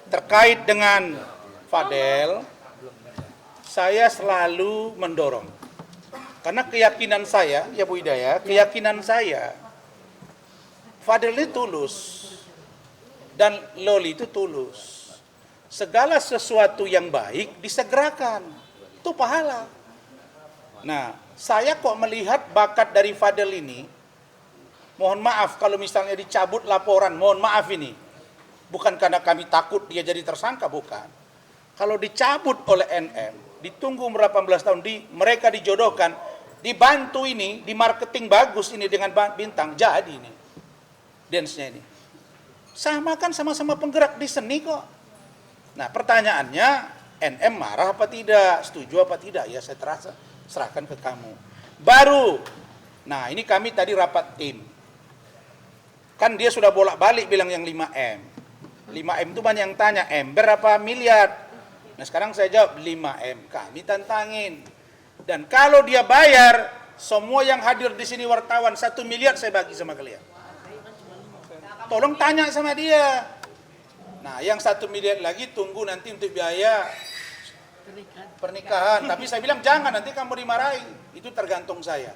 Terkait dengan Fadel, saya selalu mendorong. Karena keyakinan saya, ya Bu Hidayah, keyakinan saya, Fadel itu tulus. Dan Loli itu tulus. Segala sesuatu yang baik disegerakan. Itu pahala. Nah, saya kok melihat bakat dari Fadel ini, mohon maaf kalau misalnya dicabut laporan, mohon maaf ini. Bukan karena kami takut dia jadi tersangka, bukan. Kalau dicabut oleh NM, ditunggu 18 tahun, mereka dijodohkan, dibantu ini, di marketing bagus ini dengan bintang, jadi ini. Dance-nya ini. Sama kan sama-sama penggerak di seni kok. Nah pertanyaannya, NM marah apa tidak, setuju apa tidak, ya saya terasa serahkan ke kamu. Baru, nah ini kami tadi rapat tim. Kan dia sudah bolak-balik bilang yang 5M. 5M itu banyak yang tanya, M berapa miliar? Nah sekarang saya jawab 5M, kami tantangin. Dan kalau dia bayar, semua yang hadir di sini wartawan 1 miliar saya bagi sama kalian. Tolong tanya sama dia. Nah yang 1 miliar lagi tunggu nanti untuk biaya pernikahan. Tapi saya bilang jangan, nanti kamu dimarahi. Itu tergantung saya.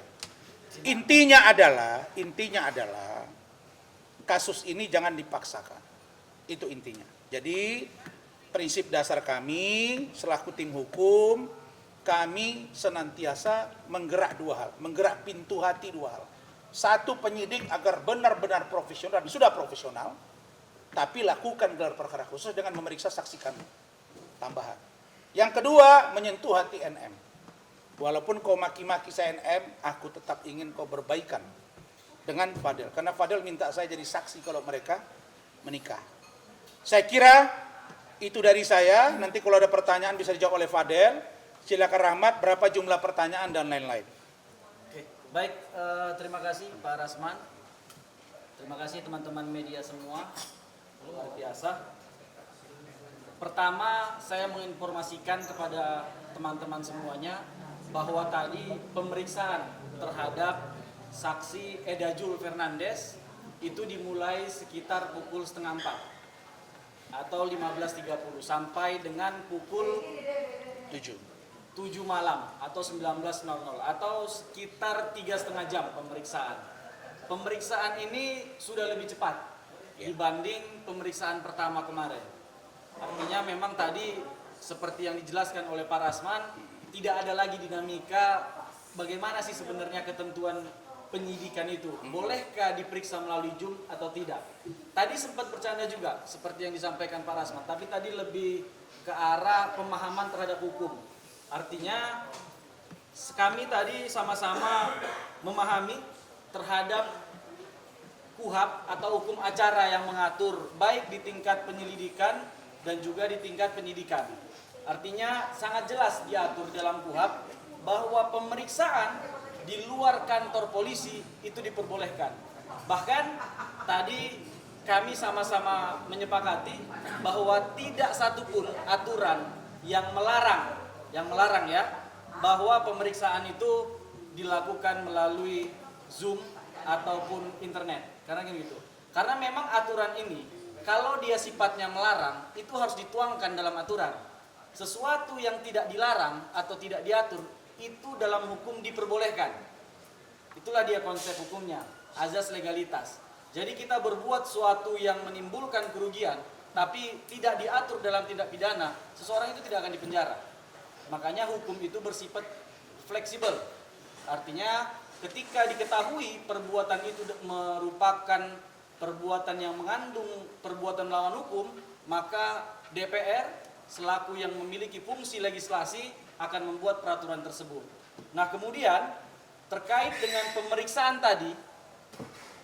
Intinya adalah kasus ini jangan dipaksakan. Itu intinya. Jadi prinsip dasar kami selaku tim hukum, kami senantiasa menggerak 2 hal, menggerak pintu hati 2 hal. 1, penyidik agar benar-benar profesional, sudah profesional, tapi lakukan gelar perkara khusus dengan memeriksa saksi kami tambahan. Yang kedua, menyentuh hati NM. Walaupun kau maki-maki saya NM, aku tetap ingin kau berbaikan dengan Fadel. Karena Fadel minta saya jadi saksi kalau mereka menikah. Saya kira itu dari saya. Nanti kalau ada pertanyaan bisa dijawab oleh Fadel. Silakan Rahmat, berapa jumlah pertanyaan dan lain-lain. Oke, baik, terima kasih Pak Rasman. Terima kasih teman-teman media semua. Luar biasa. Pertama, saya menginformasikan kepada teman-teman semuanya bahwa tadi pemeriksaan terhadap saksi Edajul Fernandes itu dimulai sekitar pukul 3:30 atau 15.30 sampai dengan pukul 7 malam atau 19.00 atau sekitar 3,5 jam pemeriksaan. Pemeriksaan ini sudah lebih cepat dibanding pemeriksaan pertama kemarin. Artinya memang tadi seperti yang dijelaskan oleh Pak Rasman, tidak ada lagi dinamika bagaimana sih sebenarnya ketentuan penyidikan itu. Bolehkah diperiksa melalui Zoom atau tidak? Tadi sempat bercanda juga seperti yang disampaikan Pak Rasman, tapi tadi lebih ke arah pemahaman terhadap hukum. Artinya kami tadi sama-sama memahami terhadap KUHAP atau hukum acara yang mengatur baik di tingkat penyelidikan dan juga di tingkat penyidikan. Artinya sangat jelas diatur dalam KUHAP bahwa pemeriksaan di luar kantor polisi itu diperbolehkan. Bahkan tadi kami sama-sama menyepakati bahwa tidak satupun aturan yang melarang ya bahwa pemeriksaan itu dilakukan melalui Zoom ataupun internet. Karena gitu. Karena memang aturan ini kalau dia sifatnya melarang itu harus dituangkan dalam aturan. Sesuatu yang tidak dilarang atau tidak diatur itu dalam hukum diperbolehkan. Itulah dia konsep hukumnya, azas legalitas. Jadi kita berbuat sesuatu yang menimbulkan kerugian, tapi tidak diatur dalam tindak pidana, seseorang itu tidak akan dipenjara. Makanya hukum itu bersifat fleksibel. Artinya ketika diketahui perbuatan itu merupakan perbuatan yang mengandung perbuatan melawan hukum, maka DPR selaku yang memiliki fungsi legislasi akan membuat peraturan tersebut. Nah kemudian terkait dengan pemeriksaan tadi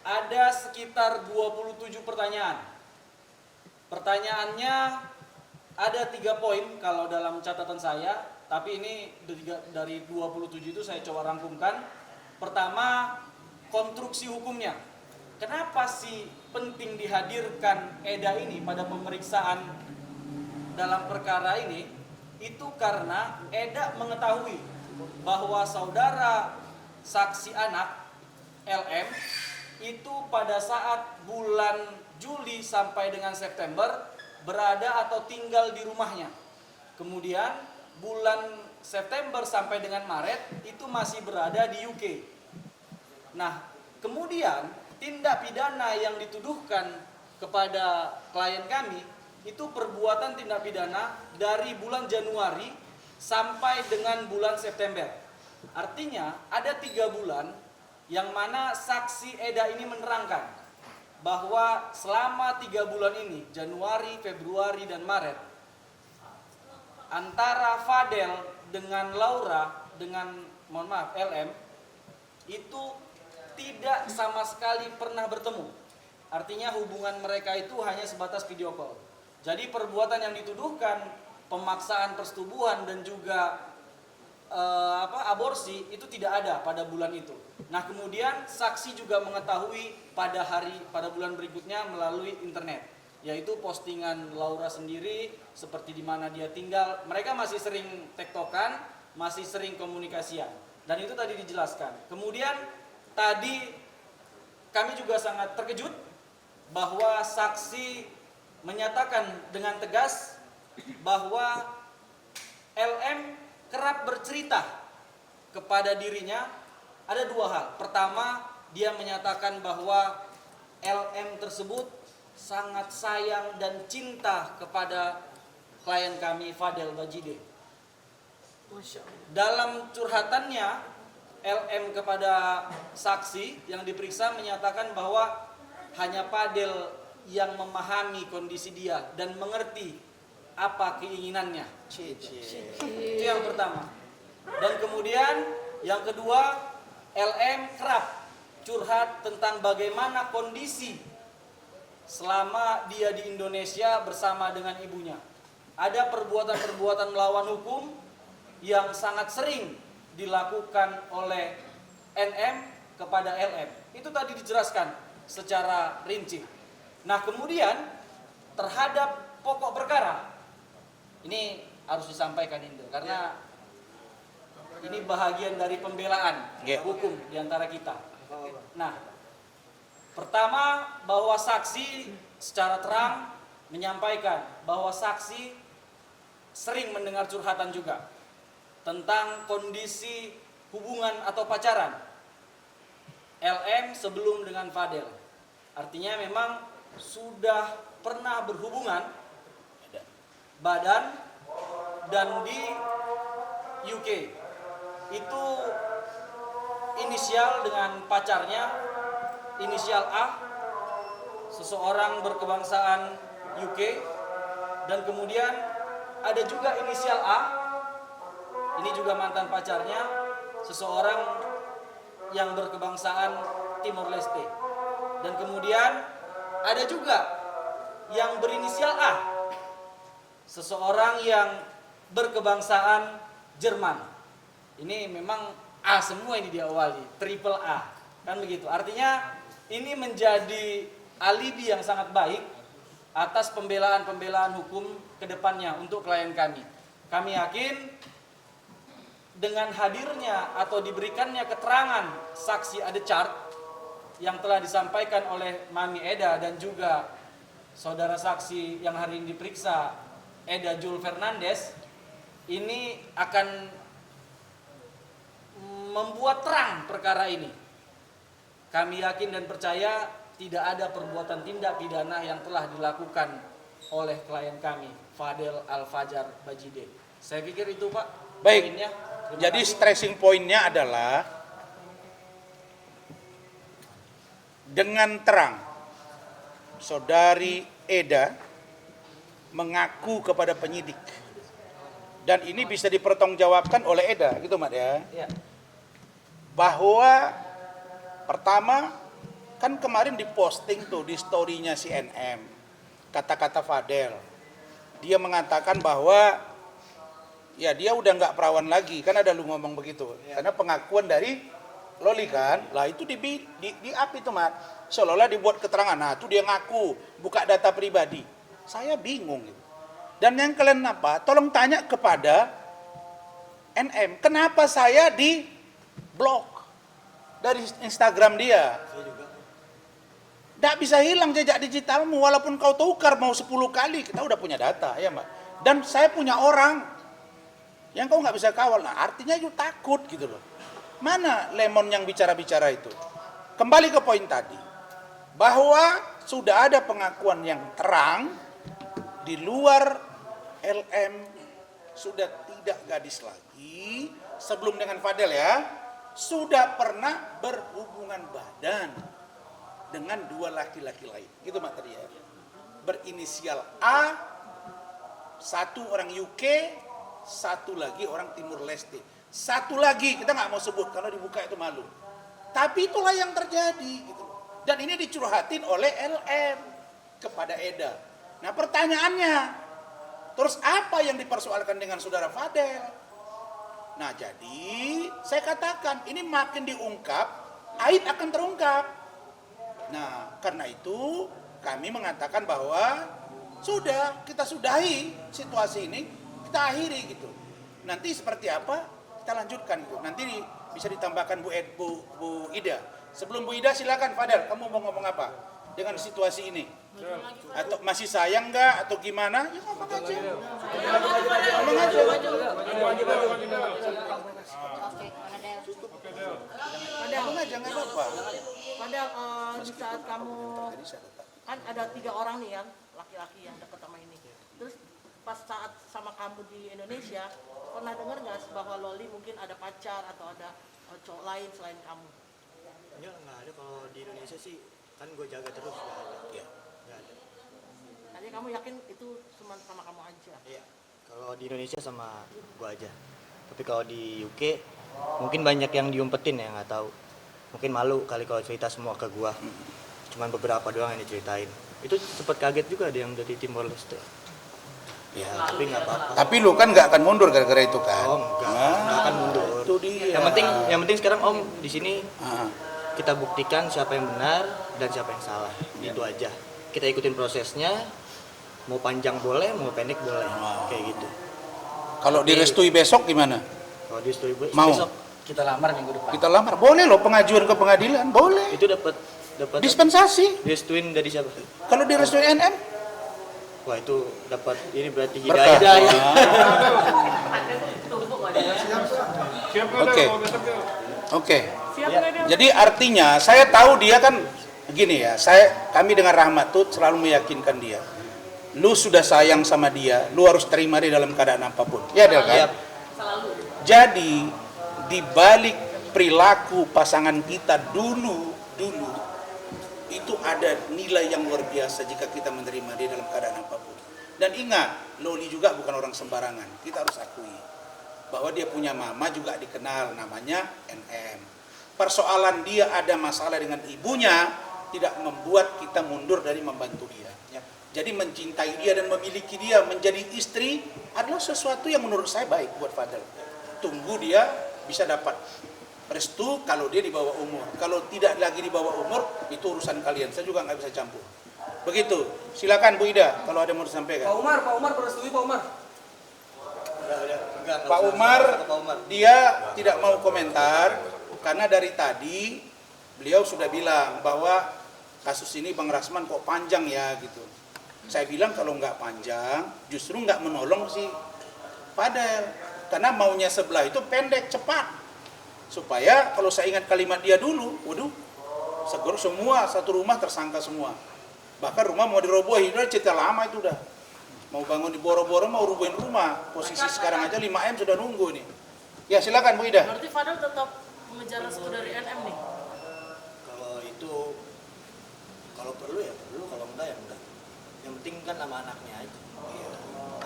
ada sekitar 27 pertanyaan. Pertanyaannya ada 3 poin kalau dalam catatan saya, tapi ini dari 27 itu saya coba rangkumkan. Pertama, konstruksi hukumnya. Kenapa sih penting dihadirkan Eda ini pada pemeriksaan dalam perkara ini? Itu karena Eda mengetahui bahwa saudara saksi anak LM itu pada saat bulan Juli sampai dengan September berada atau tinggal di rumahnya. Kemudian bulan September sampai dengan Maret itu masih berada di UK. Nah, kemudian tindak pidana yang dituduhkan kepada klien kami itu perbuatan tindak pidana dari bulan Januari sampai dengan bulan September. Artinya ada 3 bulan yang mana saksi Eda ini menerangkan bahwa selama 3 bulan ini, Januari, Februari, dan Maret, antara Fadel dengan Laura, dengan mohon maaf LM, itu tidak sama sekali pernah bertemu. Artinya hubungan mereka itu hanya sebatas video call. Jadi perbuatan yang dituduhkan, pemaksaan persetubuhan dan juga aborsi itu tidak ada pada bulan itu. Nah, kemudian saksi juga mengetahui pada bulan berikutnya melalui internet, yaitu postingan Laura sendiri seperti di mana dia tinggal. Mereka masih sering tektokan, masih sering komunikasian, dan itu tadi dijelaskan. Kemudian tadi kami juga sangat terkejut bahwa saksi menyatakan dengan tegas bahwa LM kerap bercerita kepada dirinya ada 2 hal. Pertama, dia menyatakan bahwa LM tersebut sangat sayang dan cinta kepada klien kami Fadel Bajide. Dalam curhatannya LM kepada saksi yang diperiksa menyatakan bahwa hanya Fadel yang memahami kondisi dia dan mengerti apa keinginannya. Itu yang pertama. Dan kemudian yang kedua, LM kerap curhat tentang bagaimana kondisi selama dia di Indonesia bersama dengan ibunya. Ada perbuatan-perbuatan melawan hukum yang sangat sering dilakukan oleh NM kepada LM. Itu tadi dijelaskan secara rinci. Nah, kemudian terhadap pokok perkara, ini harus disampaikan Indo, karena ini bahagian dari pembelaan hukum diantara kita. Nah, pertama bahwa saksi secara terang menyampaikan bahwa saksi sering mendengar curhatan juga tentang kondisi hubungan atau pacaran LM sebelum dengan Fadel. Artinya memang sudah pernah berhubungan badan dan di UK. Itu inisial dengan pacarnya, inisial A, seseorang berkebangsaan UK, dan kemudian ada juga inisial A, ini juga mantan pacarnya, seseorang yang berkebangsaan Timor Leste. Dan kemudian ada juga yang berinisial A, seseorang yang berkebangsaan Jerman. Ini memang A semua ini diawali, triple A, kan begitu. Artinya ini menjadi alibi yang sangat baik atas pembelaan-pembelaan hukum ke depannya untuk klien kami. Kami yakin dengan hadirnya atau diberikannya keterangan saksi ada chart yang telah disampaikan oleh Mami Eda dan juga saudara saksi yang hari ini diperiksa Eda Jul Fernandes, ini akan membuat terang perkara ini. Kami yakin dan percaya tidak ada perbuatan tindak pidana yang telah dilakukan oleh klien kami, Fadel Al-Fajar Bajide. Saya pikir itu, Pak. Baik. Poinnya. Jadi stressing pointnya adalah dengan terang saudari Eda mengaku kepada penyidik, dan ini bisa dipertanggungjawabkan oleh Eda, gitu Mat ya. Ya. Bahwa pertama kan kemarin diposting tuh di story-nya si NM kata-kata Fadel. Dia mengatakan bahwa ya dia udah nggak perawan lagi, kan ada lu ngomong begitu. Ya. Karena pengakuan dari Loli kan, lah itu di up itu Mat. Seolah-olah dibuat keterangan, nah itu dia ngaku, buka data pribadi. Saya bingung gitu. Dan yang kalian apa? Tolong tanya kepada NM, kenapa saya di blok dari Instagram dia? Tidak bisa hilang jejak digitalmu, walaupun kau tukar mau 10 kali, kita udah punya data, ya Mbak. Dan saya punya orang yang kau nggak bisa kawal. Nah, artinya itu takut gitu loh. Mana Lemon yang bicara-bicara itu? Kembali ke poin tadi, bahwa sudah ada pengakuan yang terang di luar LM sudah tidak gadis lagi, sebelum dengan Fadel ya, sudah pernah berhubungan badan dengan 2 laki-laki lain. Gitu Mak tadi ya. Berinisial A, satu orang UK, satu lagi orang Timur Leste. Satu lagi, kita nggak mau sebut karena dibuka itu malu. Tapi itulah yang terjadi gitu. Dan ini dicurhatin oleh LM kepada Eda. Nah pertanyaannya, terus apa yang dipersoalkan dengan saudara Fadel? Nah jadi saya katakan ini makin diungkap, aib akan terungkap. Nah karena itu kami mengatakan bahwa sudah kita sudahi situasi ini, kita akhiri gitu. Nanti seperti apa kita lanjutkan gitu. Nanti bisa ditambahkan Bu Ida. Sebelum Bu Ida silakan Fadel, kamu mau ngomong apa dengan situasi ini? Atau masih sayang nggak atau gimana? Ya ngomong aja. Ngomong aja. Ngomong aja nggak apa-apa. Padahal di saat kamu kan ada 3 orang nih yang laki-laki yang dekat sama ini. Terus pas saat sama kamu di Indonesia pernah dengar nggak bahwa Loli mungkin ada pacar atau ada cowok lain selain kamu? Enggak ada. Kalau di Indonesia sih kan gue jaga terus, nggak ada. Ya. Nggak ada. Jadi kamu yakin itu cuma sama kamu aja? Iya. Kalau di Indonesia sama gue aja. Tapi kalau di UK mungkin banyak yang diumpetin ya, nggak tahu. Mungkin malu kali kalau cerita semua ke gue. Cuman beberapa doang yang diceritain. Itu sempet kaget juga ada yang dari Timor Leste. Ya, tapi nggak apa-apa. Tapi lu kan nggak akan mundur gara-gara itu kan? Om nggak akan mundur. Itu dia. Yang penting sekarang Om di sini Ah. kita buktikan siapa yang benar dan siapa yang salah. Itu aja. Kita ikutin prosesnya. Mau panjang boleh, mau pendek boleh. Kayak gitu. Kalau direstui besok gimana? Kalau di story Mau? besok Kita lamar minggu depan. Kita lamar. Boleh loh pengajuan ke pengadilan, boleh. itu dapat Dispensasi. direstuin dari siapa? Kalau direstui NM, Wah, itu dapat ini berarti berkah. hidayah ya. Oke. Oke. Siap Ya. nggak dia? Jadi artinya saya tahu dia kan gini ya. Kami dengan Rahmat tuh selalu meyakinkan dia. Lu sudah sayang sama dia, lu harus terima dia dalam keadaan apapun. Ya Del kan? Yap. Jadi di balik perilaku pasangan kita dulu itu ada nilai yang luar biasa jika kita menerima dia dalam keadaan apapun. Dan ingat, Loli juga bukan orang sembarangan. Kita harus akui bahwa dia punya mama juga dikenal namanya NM. Persoalan dia ada masalah dengan ibunya tidak membuat kita mundur dari membantu dia. Jadi mencintai dia dan memiliki dia menjadi istri adalah sesuatu yang menurut saya baik buat Fadel. Tunggu dia bisa dapat restu kalau dia di bawah umur. Kalau tidak lagi di bawah umur, itu urusan kalian. Saya juga nggak bisa campur. Begitu. Silakan Bu Ida kalau ada yang mau disampaikan. Pak Umar bersetuju Pak Umar? Pak Umar, dia tidak mau komentar karena dari tadi beliau sudah bilang bahwa kasus ini Bang Rasman kok panjang ya gitu. Saya bilang kalau nggak panjang, justru nggak menolong si Fadel. Karena maunya sebelah itu pendek, cepat. Supaya kalau saya ingat kalimat dia dulu, waduh, segera semua satu rumah tersangka semua. Bahkan rumah mau dirobohin, udah cerita lama itu udah. Mau bangun di Boro-Boro, mau rubuhin rumah. Posisi sekarang aja 5M sudah nunggu nih. Ya silakan Bu Ida. Berarti Fadel tetap mengejar restu dari NM nih? Kalau itu kalau perlu ya perlu, kalau enggak ya enggak. Yang penting kan nama anaknya aja. Iya.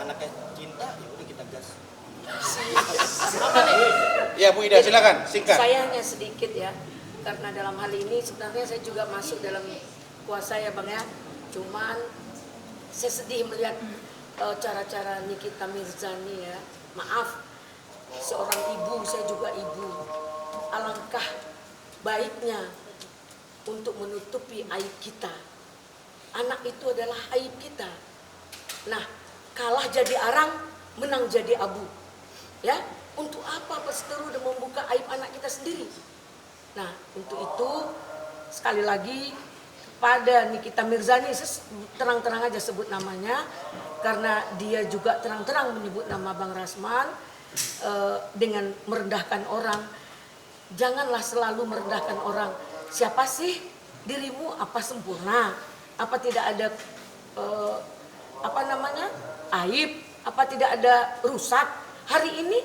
Anaknya cinta ya udah kita gas. Apa nih? Ya Bu Ida silakan singkat. Saya hanya sedikit ya, karena dalam hal ini sebenarnya saya juga masuk dalam kuasa ya Bang ya. Cuman saya sedih melihat cara-cara Nikita Mirzani ya. Maaf, seorang ibu, saya juga ibu. Alangkah baiknya untuk menutupi aib kita. Anak itu adalah aib kita. Nah, kalah jadi arang, menang jadi abu. Ya, untuk apa Perseteru udah membuka aib anak kita sendiri? Nah, untuk itu sekali lagi pada Nikita Mirzani, terang-terang aja sebut namanya, karena dia juga terang-terang menyebut nama Bang Rasman dengan merendahkan orang. Janganlah selalu merendahkan orang. Siapa sih dirimu? Apa sempurna? Apa tidak ada aib? Apa tidak ada rusak? Hari ini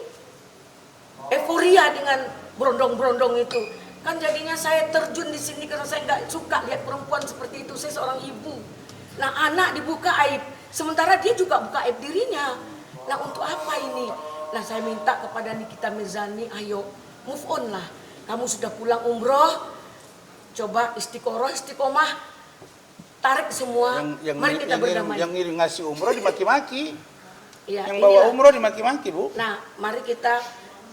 euforia dengan berondong-berondong itu. Kan jadinya saya terjun di sini karena saya nggak suka lihat perempuan seperti itu. Saya seorang ibu. Nah, anak dibuka aib, sementara dia juga buka aib dirinya. Nah, untuk apa ini? Nah, saya minta kepada Nikita Mirzani, ayo move on lah. Kamu sudah pulang umroh, coba istiqomah, tarik semua. Mari kita berdamai. Yang ngirim ngasih umroh dimaki-maki. Ya, Yang bawa inilah. umroh dimaki-maki, Bu. Nah, mari kita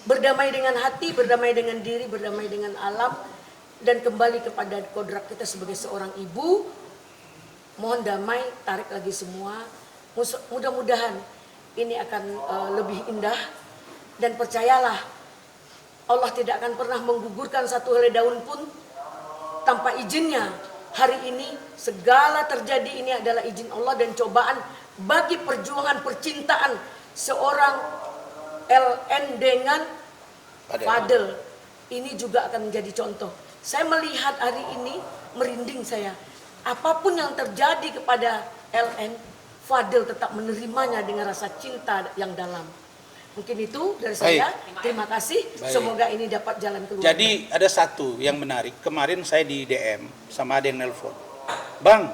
berdamai dengan hati, berdamai dengan diri, berdamai dengan alam, dan kembali kepada kodrat kita sebagai seorang ibu. Mohon damai, tarik lagi semua. Mudah-mudahan ini akan lebih indah, dan percayalah Allah tidak akan pernah menggugurkan satu helai daun pun tanpa izinnya. Hari ini segala terjadi ini adalah izin Allah dan cobaan bagi perjuangan percintaan seorang LN dengan Fadel. Ini juga akan menjadi contoh. Saya melihat hari ini merinding saya. Apapun yang terjadi kepada LN, Fadel tetap menerimanya dengan rasa cinta yang dalam. Mungkin itu dari saya. Terima kasih. Baik. Semoga ini dapat jalan keluar. Jadi ada satu yang menarik. Kemarin saya di DM sama ada yang nelpon. Bang,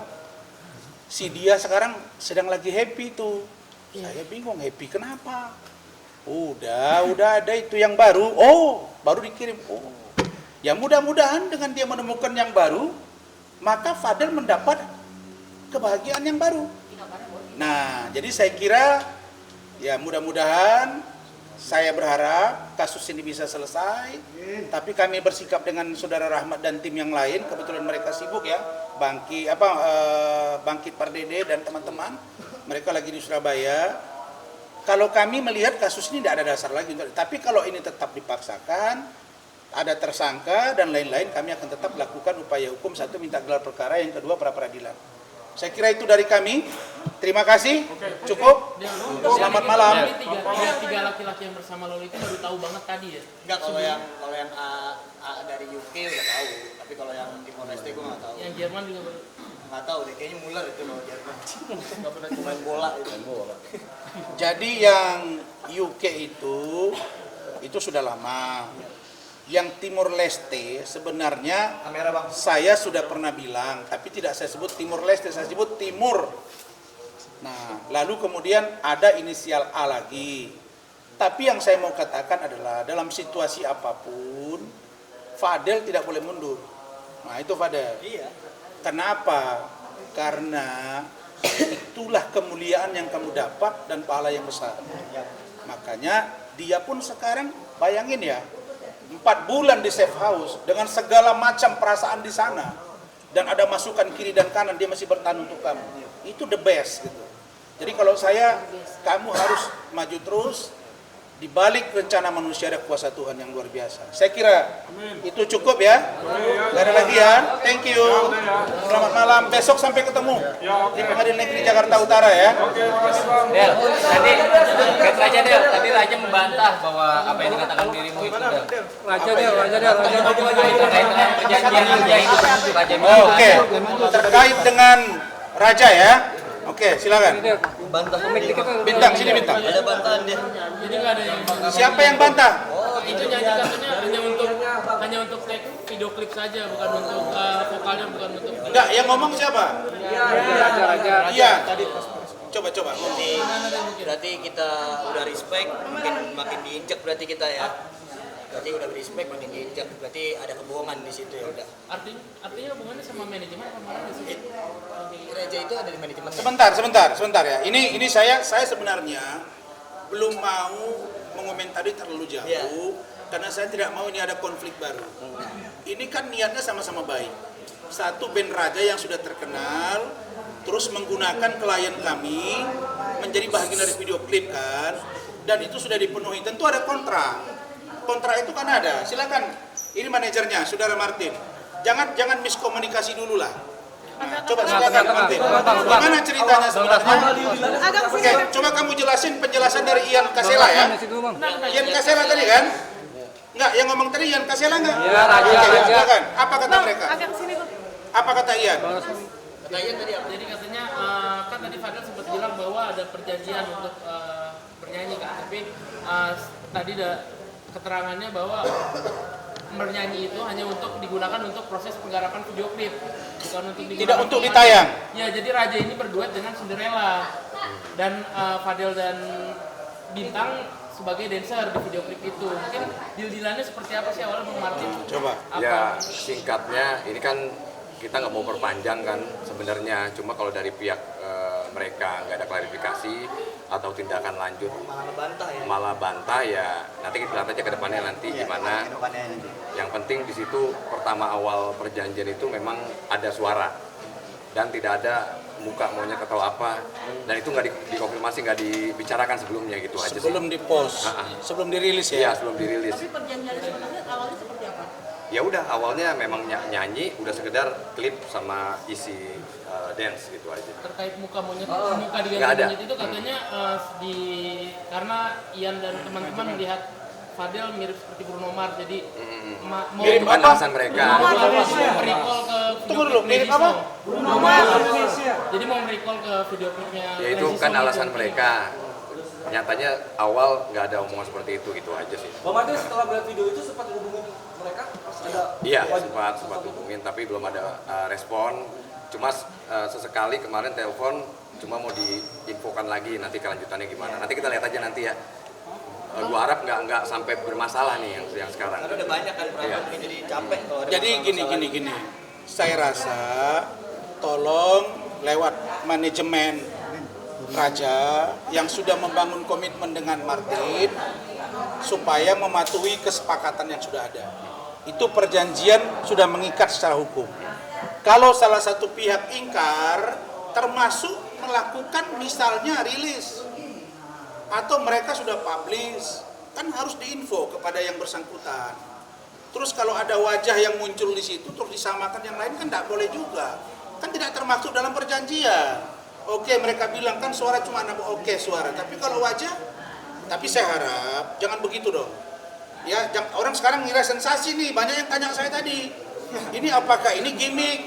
si dia sekarang sedang lagi happy tuh. Saya bingung, happy kenapa? Udah ada itu yang baru. Oh, baru dikirim. Oh, ya mudah-mudahan dengan dia menemukan yang baru, maka Fadel mendapat kebahagiaan yang baru. Nah, jadi saya kira ya mudah-mudahan, saya berharap kasus ini bisa selesai. Tapi kami bersikap dengan Saudara Rahmat dan tim yang lain. Kebetulan mereka sibuk ya, Bangkit Pardede dan teman-teman. Mereka lagi di Surabaya. Kalau kami melihat kasus ini tidak ada dasar lagi. Tapi kalau ini tetap dipaksakan, ada tersangka dan lain-lain, kami akan tetap lakukan upaya hukum. Satu, minta gelar perkara. Yang kedua, pra peradilan. Saya kira itu dari kami. Terima kasih. Cukup. Selamat malam. Tiga laki-laki yang bersama Loli itu baru tahu banget tadi ya? Enggak, kalau yang A dari UK udah tahu, tapi kalau yang Timor Leste gue nggak tahu. Yang Jerman juga baru. Nggak tahu deh, kayaknya Muller itu loh Jerman. Nggak pernah main bola itu. Jadi yang UK itu sudah lama. Yang Timor Leste sebenarnya Kamera bang. saya sudah pernah bilang, tapi tidak saya sebut Timor Leste, saya sebut Timur. Nah, lalu kemudian ada inisial A lagi. Tapi yang saya mau katakan adalah dalam situasi apapun, Fadel tidak boleh mundur. Nah, itu Fadel. Iya. Kenapa? Karena itulah kemuliaan yang kamu dapat dan pahala yang besar. Makanya dia pun sekarang bayangin ya, 4 bulan di safe house dengan segala macam perasaan di sana, dan ada masukan kiri dan kanan, dia masih bertahan untuk kamu. Itu the best gitu. Jadi kalau kamu harus maju terus. Di balik rencana manusia ada kuasa Tuhan yang luar biasa. Saya kira itu cukup ya. Gak ada lagi ya. Thank you. Selamat malam. Besok sampai ketemu di Pengadilan Negeri Jakarta Utara ya. Del, tadi aja Del, tadi Raja membantah bahwa apa yang dikatakan dirimu itu Del. Raja Del. Terkait dengan perjanjian India itu Raja Oke. Terkait dengan Raja ya. Oke, silakan. Bantah. Bintang, sini Bintang. Ada bantahan dia. Jadi nggak ada yang Siapa yang bantah? itu nyanyi katanya hanya untuk take video klip saja, bukan untuk vokalnya, bukan untuk. Enggak, yang ngomong siapa? Raja. Iya. Coba. Berarti kita udah respect, mungkin makin diinjak berarti kita ya. Berarti udah respect, makin diinjak. Berarti ada kebohongan di situ ya udah. Artinya hubungannya sama manajemen apa malah di sini? Raja itu ada di manajemen. Sebentar ya. Ini saya sebenarnya belum mau mengomentari terlalu jauh, Iya. karena saya tidak mau ini ada konflik baru. Ini kan niatnya sama-sama baik. Satu, band Raja yang sudah terkenal, terus menggunakan klien kami menjadi bagian dari video klip kan, dan itu sudah dipenuhi. Tentu ada kontrak. Kontrak itu kan ada. Silakan. Ini manajernya, Saudara Martin. Jangan miskomunikasi dulu lah. Nah, coba silakan Martin. Gimana ceritanya sebenarnya? Oke, coba kamu jelasin penjelasan dari Ian Kasela ya. Ian Kasela tadi kan? Enggak, yang ngomong tadi Ian Kasela enggak? Iya, Raja. Silakan. Apa kata mereka? Apa kata Ian? Jadi katanya kan tadi Fadel sempat bilang bahwa ada perjanjian untuk bernyanyi kan, tapi tadi ada keterangannya bahwa bernyanyi itu hanya untuk digunakan untuk proses penggarapan video klip, bukan untuk digunakan Tidak untuk ditayang. Ya, jadi Raja ini berduet dengan Cinderella dan Fadel dan Bintang sebagai dancer di video klip itu. Mungkin deal-dealannya seperti apa sih awalnya Bang Martin? Coba. Ya, singkatnya ini kan kita nggak mau perpanjang kan sebenarnya, cuma kalau dari pihak mereka nggak ada klarifikasi atau tindakan lanjut malah bantah ya nanti kita lihat aja ke depannya nanti gimana. Yang penting di situ pertama awal perjanjian itu memang ada suara dan tidak ada muka maunya atau apa, dan itu nggak dikonfirmasi, nggak dibicarakan sebelumnya gitu aja sih. Sebelum di-post, sebelum dirilis ya? Iya, sebelum dirilis. Tapi perjanjian sebenarnya awalnya seperti apa? Ya udah, awalnya memang nyanyi, udah sekedar klip sama isi dance gitu aja. Terkait muka monyet, muka Nggak diganti ada. monyet itu katanya karena Ian dan teman-teman melihat Fadel mirip seperti Bruno Mars, jadi mau Mirip Bukan apa? alasan mereka. recall ke Tunggu dulu, mirip apa? Jadi mau recall ke video klipnya. Ya itu Lazy kan Song alasan itu. mereka. Nyatanya awal nggak ada omongan seperti itu gitu aja sih. Bang Martin setelah melihat video itu sempat hubungin mereka? Ada Iya, sempat hubungin tapi belum ada respon. Cuma sesekali kemarin telepon, cuma mau diinfokan lagi nanti kelanjutannya gimana. Nanti kita lihat aja nanti ya. Gua harap nggak sampai bermasalah nih yang sekarang. Karena udah banyak kan peraturan mungkin jadi capek kalau ada Jadi masalah-masalah. gini. Saya rasa tolong lewat manajemen Raja yang sudah membangun komitmen dengan Martin supaya mematuhi kesepakatan yang sudah ada. Itu perjanjian sudah mengikat secara hukum. Kalau salah satu pihak ingkar, termasuk melakukan misalnya rilis atau mereka sudah publish, kan harus diinfo kepada yang bersangkutan. Terus kalau ada wajah yang muncul di situ terus disamakan yang lain kan tidak boleh juga. Kan tidak termasuk dalam perjanjian. Oke, mereka bilang kan suara cuma oke suara, tapi kalau wajah, tapi saya harap jangan begitu dong. Ya, orang sekarang ngira sensasi nih, banyak yang tanya saya tadi. Ini apakah ini gimmick?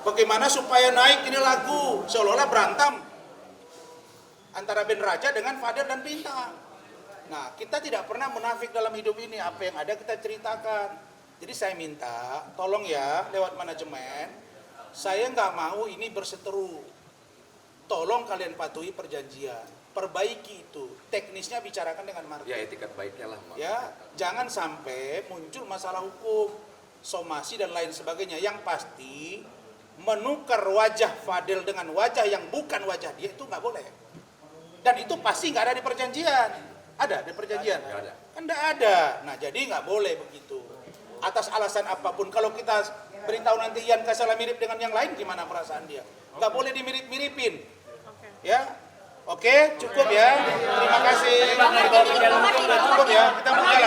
Bagaimana supaya naik ini lagu? Seolah-olah berantem antara band Raja dengan Fadel dan Bintang. Nah, kita tidak pernah munafik dalam hidup ini. Apa yang ada kita ceritakan. Jadi saya minta, tolong ya lewat manajemen, saya nggak mau ini berseteru. Tolong kalian patuhi perjanjian, perbaiki itu. Teknisnya bicarakan dengan Martin. Ya etikat baiknya lah. Ya, jangan sampai muncul masalah hukum, somasi dan lain sebagainya. Yang pasti menukar wajah Fadel dengan wajah yang bukan wajah dia itu nggak boleh. Dan itu pasti nggak ada di perjanjian. Ada di perjanjian? Nggak ada. Kan nggak ada. Nah, jadi nggak boleh begitu. Atas alasan apapun, kalau kita beritahu nanti Ian Kasela mirip dengan yang lain, gimana perasaan dia? Nggak boleh dimirip-miripin. Ya, oke, cukup ya. Terima kasih. Cukup ya. Kita mau jalan.